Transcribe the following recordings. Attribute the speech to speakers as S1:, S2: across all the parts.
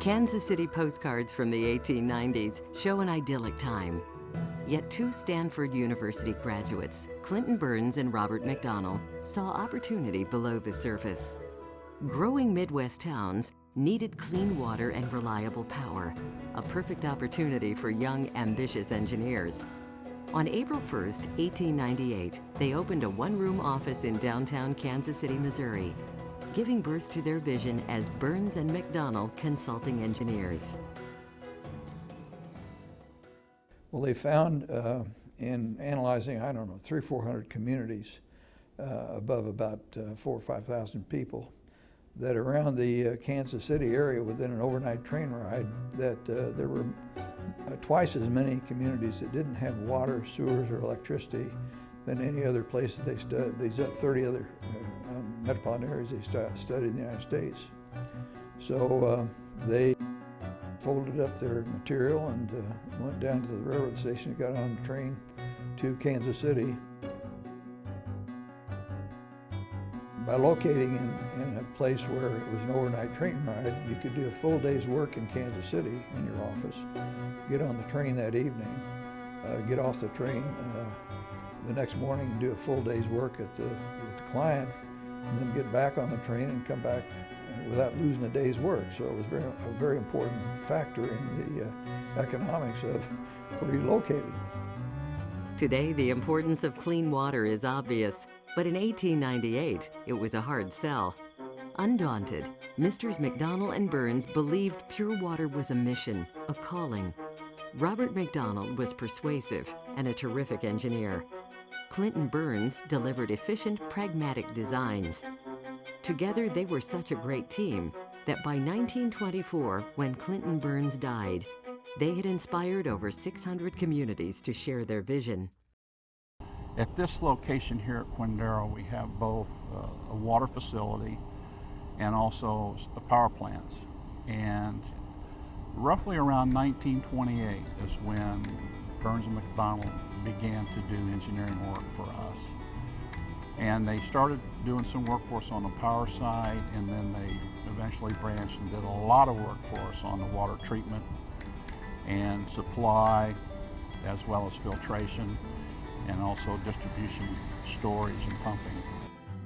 S1: Kansas City postcards from the 1890s show an idyllic time. Yet two Stanford University graduates, Clinton Burns and Robert McDonnell, saw opportunity below the surface. Growing Midwest towns needed clean water and reliable power, a perfect opportunity for young, ambitious engineers. On April 1st, 1898, they opened a one-room office in downtown Kansas City, Missouri, giving birth to their vision as Burns and McDonnell Consulting Engineers.
S2: Well, they found in analyzing, 300 or 400 communities above about 4,000 or 5,000 people, that around the Kansas City area within an overnight train ride, that there were twice as many communities that didn't have water, sewers, or electricity than any other place that they studied. These 30 other metropolitan areas they studied in the United States. So they folded up their material and went down to the railroad station and got on the train to Kansas City. By locating in a place where it was an overnight train ride, you could do a full day's work in Kansas City in your office, get on the train that evening, get off the train the next morning and do a full day's work with the client, and then get back on the train and come back without losing a day's work. So it was a very important factor in the economics of where you located.
S1: Today, the importance of clean water is obvious, but in 1898, it was a hard sell. Undaunted, Misters McDonnell and Burns believed pure water was a mission, a calling. Robert McDonnell was persuasive and a terrific engineer. Clinton Burns delivered efficient, pragmatic designs. Together, they were such a great team that by 1924, when Clinton Burns died, they had inspired over 600 communities to share their vision.
S3: At this location here at Quindaro, we have both a water facility and also power plants. And roughly around 1928 is when Burns and McDonnell began to do engineering work for us. And they started doing some work for us on the power side, and then they eventually branched and did a lot of work for us on the water treatment and supply, as well as filtration, and also distribution, storage, and pumping.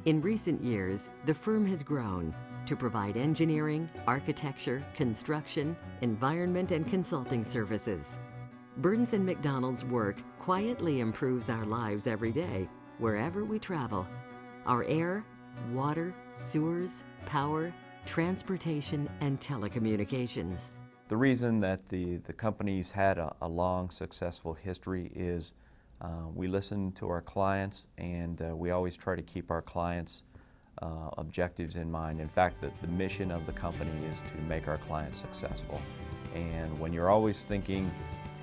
S1: In recent years, the firm has grown to provide engineering, architecture, construction, environment, and consulting services. Burns and McDonnell's work quietly improves our lives every day, wherever we travel. Our air, water, sewers, power, transportation, and telecommunications.
S4: The reason that the company's had a long, successful history is we listen to our clients, and we always try to keep our clients' objectives in mind. In fact, the mission of the company is to make our clients successful. And when you're always thinking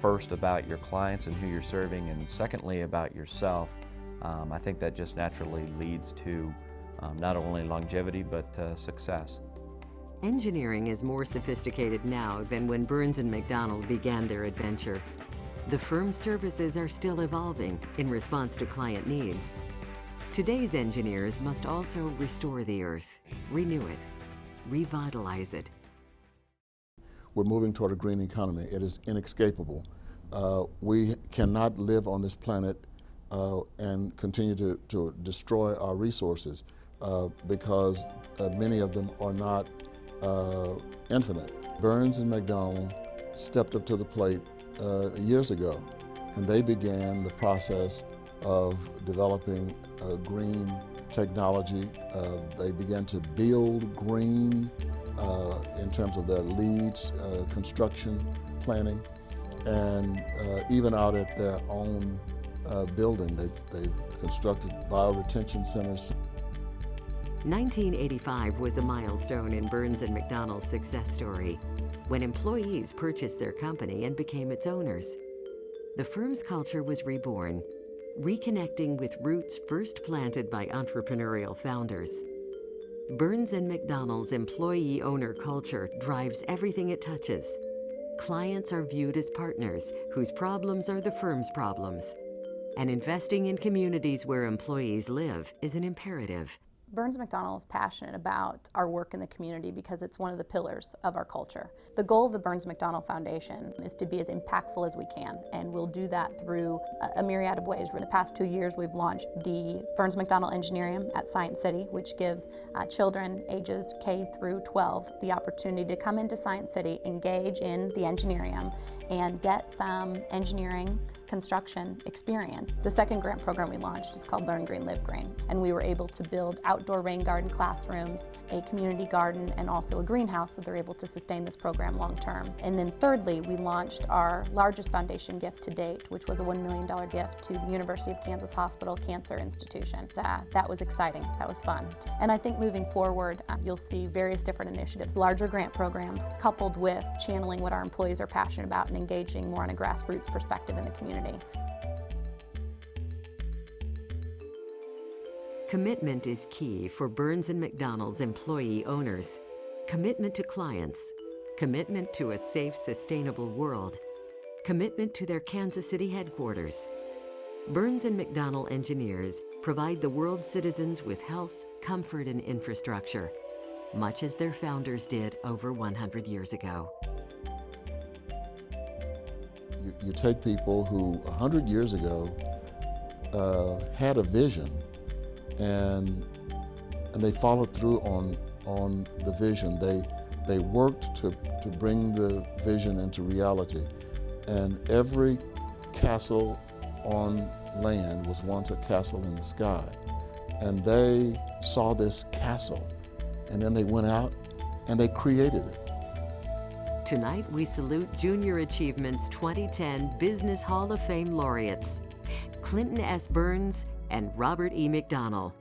S4: first about your clients and who you're serving, and secondly about yourself, I think that just naturally leads to not only longevity but success.
S1: Engineering is more sophisticated now than when Burns and McDonnell began their adventure. The firm's services are still evolving in response to client needs. Today's engineers must also restore the earth, renew it, revitalize it.
S5: We're moving toward a green economy. It is inescapable. We cannot live on this planet and continue to destroy our resources because many of them are not infinite. Burns and McDonnell stepped up to the plate years ago, and they began the process of developing green technology. They began to build green in terms of their leads, construction, planning, and even out at their own building, they constructed bioretention centers.
S1: 1985 was a milestone in Burns and McDonnell's success story, when employees purchased their company and became its owners. The firm's culture was reborn, reconnecting with roots first planted by entrepreneurial founders. Burns and McDonnell's employee-owner culture drives everything it touches. Clients are viewed as partners whose problems are the firm's problems. And investing in communities where employees live is an imperative.
S6: Burns McDonnell is passionate about our work in the community because it's one of the pillars of our culture. The goal of the Burns McDonnell Foundation is to be as impactful as we can, and we'll do that through a myriad of ways. In the past 2 years, we've launched the Burns McDonnell Engineerium at Science City, which gives children ages K through 12 the opportunity to come into Science City, engage in the Engineerium, and get some engineering construction experience. The second grant program we launched is called Learn Green, Live Green, and we were able to build outdoor rain garden classrooms, a community garden, and also a greenhouse, so they're able to sustain this program long term. And then thirdly, we launched our largest foundation gift to date, which was a $1 million gift to the University of Kansas Hospital Cancer Institution. That was exciting, that was fun. And I think moving forward, you'll see various different initiatives, larger grant programs, coupled with channeling what our employees are passionate about and engaging more on a grassroots perspective in the community.
S1: Commitment is key for Burns & McDonnell's employee owners. Commitment to clients, commitment to a safe, sustainable world, commitment to their Kansas City headquarters. Burns & McDonnell engineers provide the world's citizens with health, comfort, and infrastructure, much as their founders did over 100 years ago.
S5: You take people who 100 years ago had a vision and they followed through on the vision. They worked to bring the vision into reality. And every castle on land was once a castle in the sky. And they saw this castle, and then they went out and they created it.
S1: Tonight, we salute Junior Achievement's 2010 Business Hall of Fame laureates, Clinton S. Burns and Robert E. McDonnell.